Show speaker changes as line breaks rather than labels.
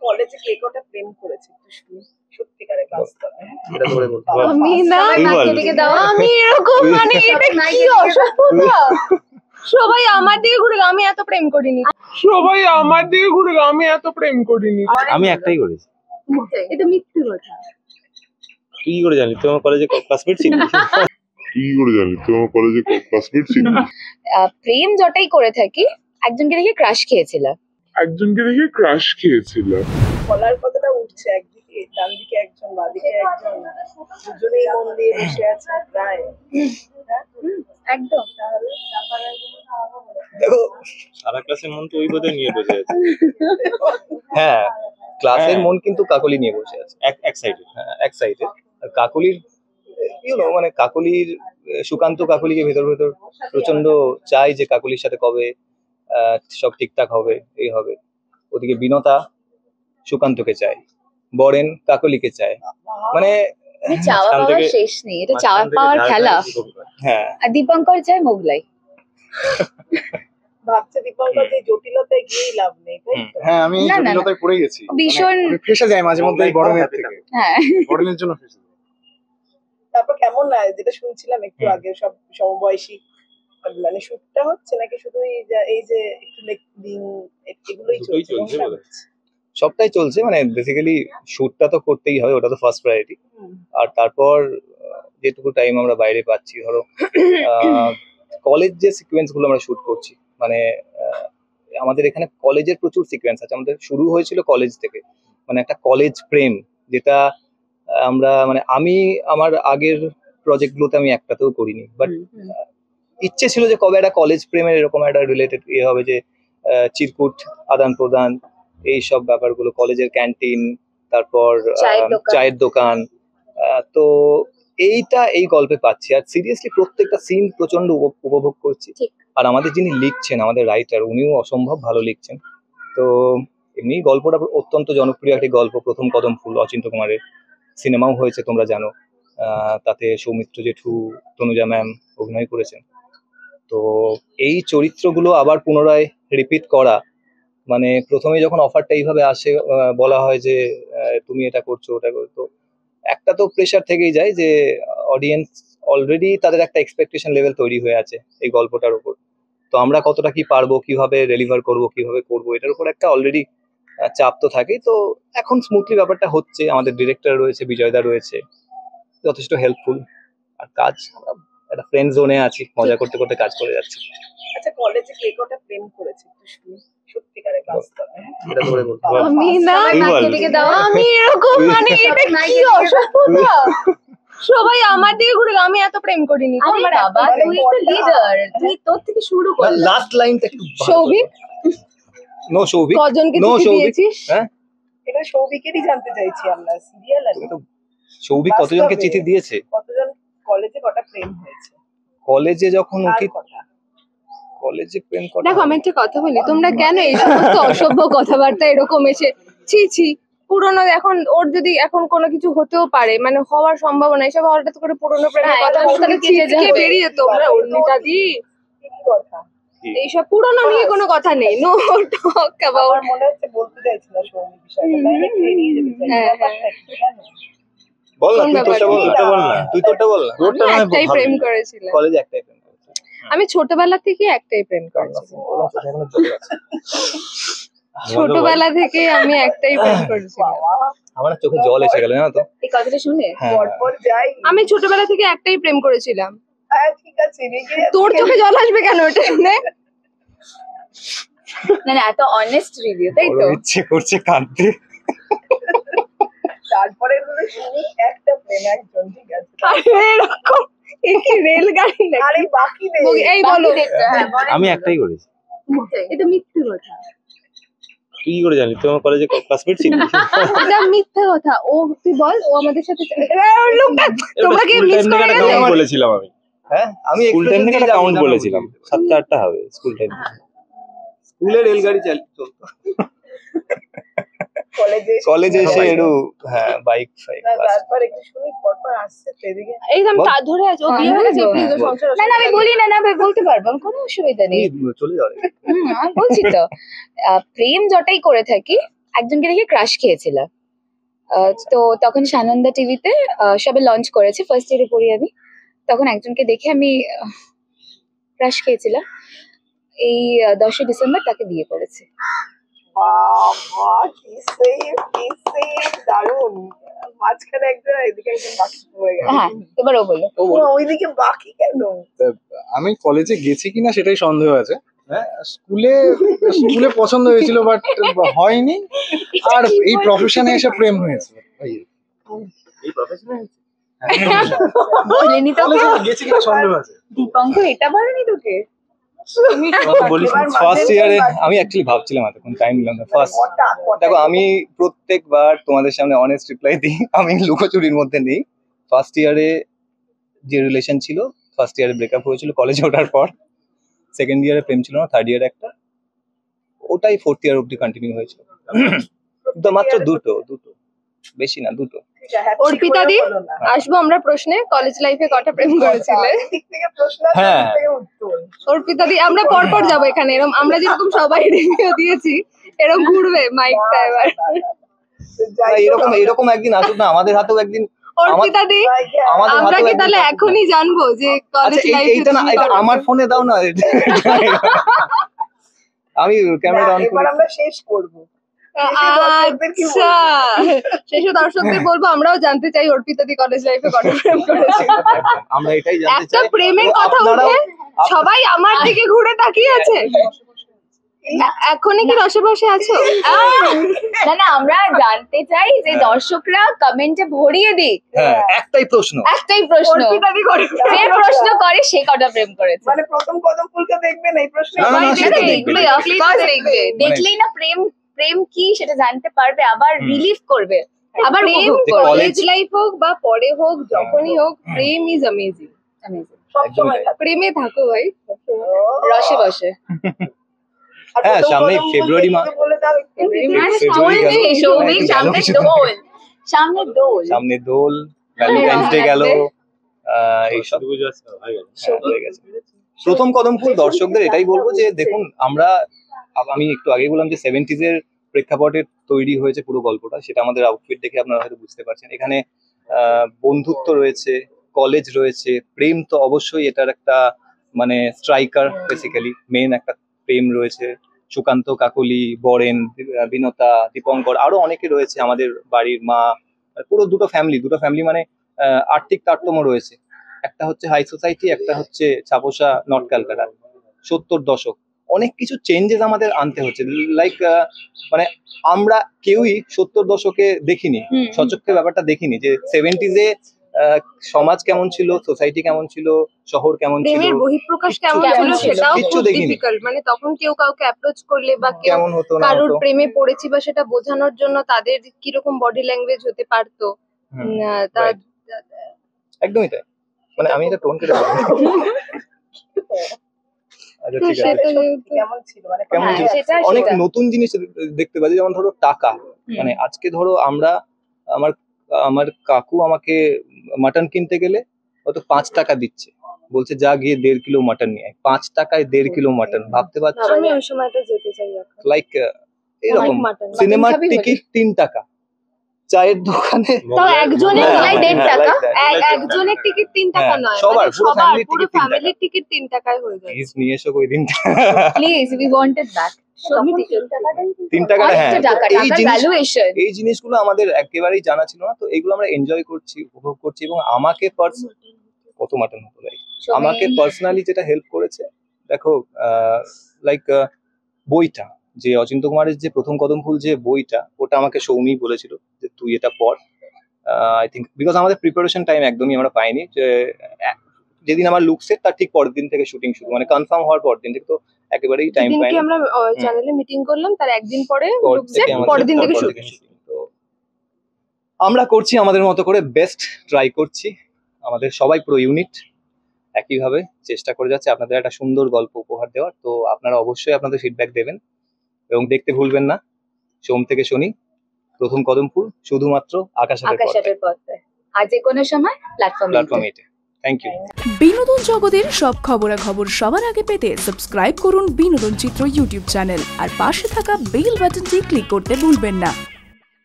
কলেজে কে কটা প্রেম করেছে একটু শুনি, সত্যিকারের বাস্তবে।
এটা ধরে বলতে
আমি না আমি এরকম মানে এটা কি অসভ্যতা। সবাই আমার দিকে ঘুরে, আমি এত প্রেম করিনি।
আমি একটাই করেছি।
এটা মিথ্যে কথা।
তুই কি করে জানি তুই আমার কলেজে ক্লাসমেট ছিলি?
প্রেম যটাই করে থাকি, একজনকে দেখে ক্রাশ খেয়েছিলাম।
বলার কথাটা উঠছে, একদিকে ডান দিকে একজন, বাদিকে একজন, দুজনেই মন দিয়ে বসে আছে প্রায়।
একদম।
দেখো সারা ক্লাসের মন তো ওই বোধহয় নিয়ে বসে আছে। হ্যাঁ, ক্লাসের মন কিন্তু কাকলি নিয়ে বসে আছে এক সাইডে। হ্যাঁ, এক সাইডে। আর কাকলির মানে কাকলির সুকান্ত কাকলিকে ভেতর ভেতর প্রচন্ড চাই যে কাকলির সাথে কবে সব ঠিকঠাক হবে, এই হবে। ওদিকে বিনতা সুকান্তকে চায়, বরেন কাকলিকে চায়। মানে
চাওয়া পাওয়ার শেষ নেই, এটা চাওয়া পাওয়ার খেলা।
হ্যাঁ,
আর দীপঙ্কর চায় মোগলাই।
ভাবছে দীপঙ্কর যে জটিলতায় গিয়ে লাভ নেই, তাই তো?
হ্যাঁ, আমি জটিলতায় পড়ে গেছি,
ভীষণ
ফেসে যায় মাঝে মধ্যে এই বড়নের থেকে।
হ্যাঁ,
বড়নের জন্য ফেসে যায়।
তারপর কেমন না, যেটা শুনছিলাম একটু আগে, সব সমবয়সী মানে শুটটা হচ্ছে নাকি শুধু এই যে একটু লেকলিং এগুলোই চলছে?
সবটাই চলছে, মানে বেসিক্যালি শুটটা তো করতেই হবে, ওটা তো ফার্স্ট প্রায়োরিটি। আর তারপর যেটুকু টাইম আমরা বাইরে পাচ্ছি, ধরো কলেজ যে সিকোয়েন্স গুলো আমরা শুট করছি, মানে আমাদের এখানে কলেজের প্রচুর সিকোয়েন্স আছে। আমাদের শুরু হয়েছিল কলেজ থেকে, মানে একটা কলেজ প্রেম, যেটা আমরা মানে আমি আমার আগের প্রজেক্ট গুলোতে আমি একটাতেও করিনি। বাট ইচ্ছে ছিল যে কবে একটা কলেজ প্রেমের এরকম একটা রিলেটেড হবে, যে চিরকুট আদান প্রদান, এইসব ব্যাপারগুলো, কলেজের ক্যান্টিন, তারপর চায়ের দোকান। তো এইটা এই গল্পে পাচ্ছি। আর সিরিয়াসলি প্রত্যেকটা সিন প্রচন্ড উপভোগ করছি। আর আমাদের যিনি লিখছেন, আমাদের রাইটার, উনিও অসম্ভব ভালো লিখছেন। তো এমনি গল্পটা অত্যন্ত জনপ্রিয় একটি গল্প, প্রথম কদম ফুল, অচিন্ত্য কুমারের। সিনেমাও হয়েছে তোমরা জানো, তাতে সৌমিত্র জেঠু, তনুজা ম্যাম অভিনয় করেছেন। তো এই চরিত্রগুলো আবার পুনরায় রিপিট করা, মানে প্রথমে যখন অফারটা এইভাবে আসে, বলা হয় যে তুমি এটা করছো ওটা করছো, একটা তো প্রেশার থেকেই যায় যে অডিয়েন্স অলরেডি তাদের একটা এক্সপেকটেশন লেভেল তৈরি হয়ে আছে এই গল্পটার উপর। তো আমরা কতটা কি পারবো, কিভাবে ডেলিভার করব, কিভাবে করব, এটার উপর একটা অলরেডি চাপ তো থাকেই। তো এখন স্মুথলি ব্যাপারটা হচ্ছে, আমাদের ডিরেক্টর রয়েছে, বিজয়দা রয়েছে, যথেষ্ট হেল্পফুল। আর কাজ, একটা ফ্রেন্ড জোনে আছি, মজা করতে করতে কাজ করে যাচ্ছি।
আচ্ছা, কলেজে কে কটা প্রেম করেছে একটু শুনি, সত্যিকারের বাস্তবে।
এটা ধরে বলতে
আমি না আমি এরকম মানে এটা কি অসভ্যতা। সবাই আমার দিকে ঘুরে, আমি এত প্রেম করিনি। আমার বাবা, তুই তো লিডার, তুই তোর থেকে শুরু কর।
লাস্ট লাইনটা একটু
সৌভিক,
নো সৌভিক,
কজনকে
নো
চিঠি
সৌভিক।
দিয়েছিস?
হ্যাঁ,
এটা সৌভিকেরই জানতে চাইছি আমরা, সিরিয়াল আর
সৌভিক কতজনকে চিঠি দিয়েছে,
কতজন কলেজে কটা প্রেম হয়েছে,
কলেজে যখন উঠি,
কথা
কলেজে প্রেম করা।
দেখো আমি একটা কথা বলি, তোমরা কেন এই সমস্ত অসভ্য কথাবার্তা এরকম এসে ছি ছি। পুরোনো, এখন ওর যদি এখন কোনো কিছু হতেও পারে, মানে হওয়ার সম্ভাবনা, এসব হঠাৎ করে পুরোনো প্রেমের কথা শুনে কে বেরিয়ে তোমরা অর্ণিতা দি
কথা,
এইসব পুরোনো নিয়ে কোনো কথা নেই। No talk about.
আমার মনে হচ্ছে বলতে চাইছিল সৌমি বিষয়টা, তাই না? এড়িয়ে যেতে চাইছি।
বল না, তুই তোরটা বল না, তুই তোরটা বল না।
আমি একটাই প্রেম করেছিলাম,
কলেজে একটাই প্রেম করেছিলাম।
আমি ছোটবেলা থেকে একটাই প্রেম করেছিলাম। ছোটবেলা থেকে আমি একটাই প্রেম করেছিলাম।
আমার চোখে জল এসে গেল, জানো তো
এই কথাটা শুনে।
পরপর যাই,
আমি ছোটবেলা থেকে একটাই প্রেম করেছিলাম।
হ্যাঁ ঠিক আছে,
তোর চোখে জল আসবে কেন এটা শুনে? না এত অনেস্ট রিভিউ, তাই তো?
ইচ্ছে করছে কাঁদতে।
তারপরে শুনি একটা প্রেম একজন, ঠিক আছে?
এরকম কি রেলগাড়ি নাকি?
আরে বাকি নেই,
এই বলো।
আমি একটাই করেছি।
এটা মিথ্যে কথা।
তুই কি করে জানি তুই আমার কলেজে ক্লাসমেট ছিলি?
এটা মিথ্যে কথা। ও তুই বল, ও আমাদের সাথে লোকটা তোমরা কি মিস করে গেলে?
বলেছিলাম আমি। হ্যাঁ, আমি স্কুল টাইম থেকে কাউন্ট বলেছিলাম, 7টা 8টা হবে স্কুল টাইম। স্কুলে রেলগাড়ি চলতো, কলেজে এসে একটু হ্যাঁ বাইক ফাইক।
তারপর একটু শুনি পরপর আসছে এদিকে,
এই আমি তা ধরে আছি, ও বিয়ে হয়ে গেছে, প্লিজ ও সংসার। না না আমি বলি না, না ভাই বলতে পারবো, কোনো অসুবিধা নেই,
চলে যাবে।
আমি বলছি তো। প্রেম যটাই করে থাকি,
একজনকে দেখে ক্রাশ খেয়েছিল। তো তখন সানন্দা টিভিতে সবে লঞ্চ করেছে, ফার্স্ট ইয়ারে পড়ি আমি। তখন একজনকে দেখে আমি ক্রাশ খেয়েছিলাম। এই 10ই ডিসেম্বর তাকে বিয়ে করেছে।
বাবা কি সেম দারুণ। মাঝখানে একজন এদিকে একজন বাকি হয়ে গেল।
হ্যাঁ, এবার ও বললো।
ওইদিকে বাকি কেন?
আমি কলেজে গেছি কিনা সেটাই সন্দেহ আছে। হ্যাঁ, স্কুলে স্কুলে পছন্দ হয়েছিল বাট হয়নি, আর এই প্রফেশনে এসে প্রেম হয়েছে।
এই প্রফেশনাল
বলেনি তোকে?
কলেজে গেছি কিনা সন্দেহ আছে।
দীপঙ্কর এটা বলেনি তোকে?
ফার্স্ট ইয়ারে আমি অ্যাকচুয়ালি ভাবছিলাম এতক্ষণ টাইম নিলাম না। ফার্স্ট দেখো, আমি প্রত্যেকবার তোমাদের সামনে অনেস্ট রিপ্লাই দিই, আমি লুকোচুরির মধ্যে নেই। ফার্স্ট ইয়ারে যে রিলেশন ছিল, ফার্স্ট ইয়ারে ব্রেকআপ হয়েছিল কলেজে ওঠার পর। সেকেন্ড ইয়ারে প্রেম ছিল না, থার্ড ইয়ারে একটা, ওটাই ফোর্থ ইয়ার অব্দি কন্টিনিউ হয়েছিল। তো মাত্র দুটো, বেশি না, দুটো।
অর্পিতা দি, আসবো আমরা প্রশ্নে, কলেজ লাইফে কটা প্রেম করেছিলে?
হ্যাঁ।
অর্পিতা দি, আমরা পরপর যাবো এখানে, এরকম আমরা যেরকম সবাই রিভিউ দিয়েছি এরকম ঘুরবে মাইকটা এবার।
এরকম একদিন আসুক না, আমাদের হাতেও একদিন।
অর্পিতা দি,
আমাদের
আমরা
হাতেও
কি
একদিন
তাহলে
থাকুক না।
এখনই জানবো যে কলেজ
আচ্ছা,
লাইফে
এইটা না, এটা আমার ফোনে দাও না। আমি ক্যামেরা অন
এবার
করি।
আমরা শেষ করব।
আচ্ছা, শেষে দর্শকদের বলবো আমরাও জানতে চাই অর্পিতা দি কলেজ লাইফে কটা প্রেম করেছে।
আমরা এটাই জানতে
একটা
চাই।
প্রেমের কথা
আপনারাও-
উঠে সবাই আমার দিকে ঘুরে তাকিয়ে আছে। এখনই কি রসে বসে আছো?
না না, আমরা জানতে চাই যে দর্শকরা কমেন্টে ভরিয়ে দিক।
হ্যাঁ, একটাই প্রশ্ন।
একটাই প্রশ্ন,
অর্পিতা দি করে
যে প্রশ্ন করে সে কটা প্রেম করেছে।
মানে প্রথম কদম ফুলকে দেখবেন এই প্রশ্নে?
না, না, না, সেটা
দেখবে,
দেখবে।
of course দেখবে। দেখলেই না প্রেম প্রেম কি সেটা জানতে পারবে, আবার রিলিভ করবে, আবার
প্রেম
উপভোগ করবে।
কলেজ লাইফ হোক বা পরে হোক, যখনই হোক, প্রেম ইজ অ্যামেজিং।
সবসময় থাকে।
প্রেমে থাকো ভাই।
রসে বসে।
আর
হ্যাঁ,
প্রথম
সামনেই
কদম
ফেব্রুয়ারি
ফুলকে
মাস।
বলে দাও একটু।
ফেব্রুয়ারি গেল।
সৌভিক, সামনে দোল, সামনে দোল।
সামনে দোল, ভ্যালেন্টাইন্স ডে গেল, এইসব হয়ে গেছে। প্রথম কদম ফুল দর্শকদের এটাই বলবো যে দেখুন, আমি একটু আগে বললাম যে 70s এর প্রেক্ষাপটে তৈরি হয়েছে পুরো গল্পটা, সেটা আমাদের আউটফিট দেখে আপনারা হয়তো বুঝতে পারছেন। এখানে বন্ধুত্ব রয়েছে, কলেজ রয়েছে, প্রেম তো অবশ্যই এটার একটা মানে স্ট্রাইকার, বেসিক্যালি মেন একটা প্রেম রয়েছে। সুকান্ত, কাকলি, বরেন, বিনতা, দীপঙ্কর, আরো অনেকে রয়েছে, আমাদের বাড়ির মা, পুরো দুটো ফ্যামিলি মানে আর্থিক তারতম্য রয়েছে। একটা হচ্ছে হাই সোসাইটি, একটা হচ্ছে ছাপোষা নর্থ ক্যালকাটা। 70 দশক, অনেক কিছু চেঞ্জেস আমাদের আনতে হচ্ছে। লাইক মানে আমরা কেউই 70 দশকে দেখিনি, সচক্ষে ব্যাপারটা দেখিনি যে 70s এ সমাজ কেমন ছিল, সোসাইটি কেমন ছিল, শহর কেমন ছিল,
প্রেমের বহিঃপ্রকাশ কেমন
কেমন
ছিল
ছিল,
সেটাও
কিচ্ছু
খুব
দেখিনি।
ডিফিকাল্ট। মানে তখন কেউ কাউকে অ্যাপ্রোচ করলে বা কেউ
কেমন হতো না
কারোর
হতো।
প্রেমে পড়েছি বা সেটা বোঝানোর জন্য তাদের কিরকম বডি ল্যাঙ্গুয়েজ হতে পারতো,
হুম,
তার
right. একদমই তাই। মানে আমি এটা টোন কেটে বলবো। আচ্ছা, ঠিক আছে।
সেটা
কেমন ছিল মানে
কেমন
হ্যাঁ,
ছিল?
সেটা
অনেক
সেটা।
নতুন জিনিস দেখতে পাচ্ছি, যেমন ধরো টাকা। মানে আজকে ধরো আমার আমার কাকু আমাকে মাটন কিনতে গেলে হয়তো 5 টাকা দিচ্ছে, বলছে যা গিয়ে 1.5 কিলো মাটন নিয়ে আয়। 5 টাকায় 1.5 কিলো মাটন, ভাবতে পারছো?
আমি ওই সময়টা যেতে চাই এখন।
লাইক এরকম
মাটন
সিনেমার
খাবি
টিকিট 3 টাকা, চায়ের দোকানে
তাও একজনের
হ্যাঁ,
প্রায় 1.5 টাকা।
like that.
একজনের টিকিট 3 টাকা
হ্যাঁ,
নয়,
সবার,
মানে
পুরো ফ্যামিলির
পুরো
টিকিট 3 টাকা।
ফ্যামিলির টিকিট 3 টাকায় হয়ে যায়।
প্লিজ নিয়ে এসো ওই দিনটা।
Please, we wanted that.
তখন
3 টাকাটা, হ্যাঁ।
অনেকটা টাকা,
এই
টাকার
জিনিস,
ভ্যালুয়েশন।
এই জিনিসগুলো আমাদের একেবারেই জানা ছিল না, তো এগুলো আমরা এনজয় করছি, উপভোগ করছি। এবং আমাকে কত মাটন হতো ভাই, আমাকে পার্সোনালি যেটা হেল্প করেছে, দেখো লাইক বইটা, যে অচিন্ত কুমারের যে প্রথম কদম ফুল যে বইটা, ওটা আমাকে সৌমি বলেছিল যে তুই এটা পড়। আই থিঙ্ক বিকজ আমাদের প্রিপারেশন টাইম একদমই আমরা পাইনি, যে যেদিন আমার লুক সেট তার ঠিক পরের দিন থেকে শুটিং শুরু, মানে কনফার্ম হওয়ার পর দিন থেকে, তো একেবারেই টাইম
যেদিনকে
পাইনি।
আমরা চ্যানেলে মিটিং করলাম তার একদিন পরে
পর
লুক
থেকে
সেট,
আমাদের
পরের দিন থেকে
তারপর
শুট।
থেকে shooting। তো আমরা করছি আমাদের মতো করে, বেস্ট ট্রাই করছি, আমাদের সবাই পুরো ইউনিট একইভাবে চেষ্টা করে যাচ্ছে আপনাদের একটা সুন্দর গল্প উপহার দেওয়ার। তো আপনারা অবশ্যই আপনাদের ফিডব্যাক দেবেন এবং দেখতে ভুলবেন না সোম থেকে শনি প্রথম কদম ফুল, শুধুমাত্র আকাশ
আকাশ আটের পথে। আর যে কোনো সময় প্ল্যাটফর্মে।
প্ল্যাটফর্ম 8। Thank you.
বিনোদন জগতের সব খবরাখবর সবার আগে পেতে সাবস্ক্রাইব করুন বিনোদন চিত্র ইউটিউব চ্যানেল আর পাশে থাকা বেল বাটনটি ক্লিক করতে ভুলবেন না।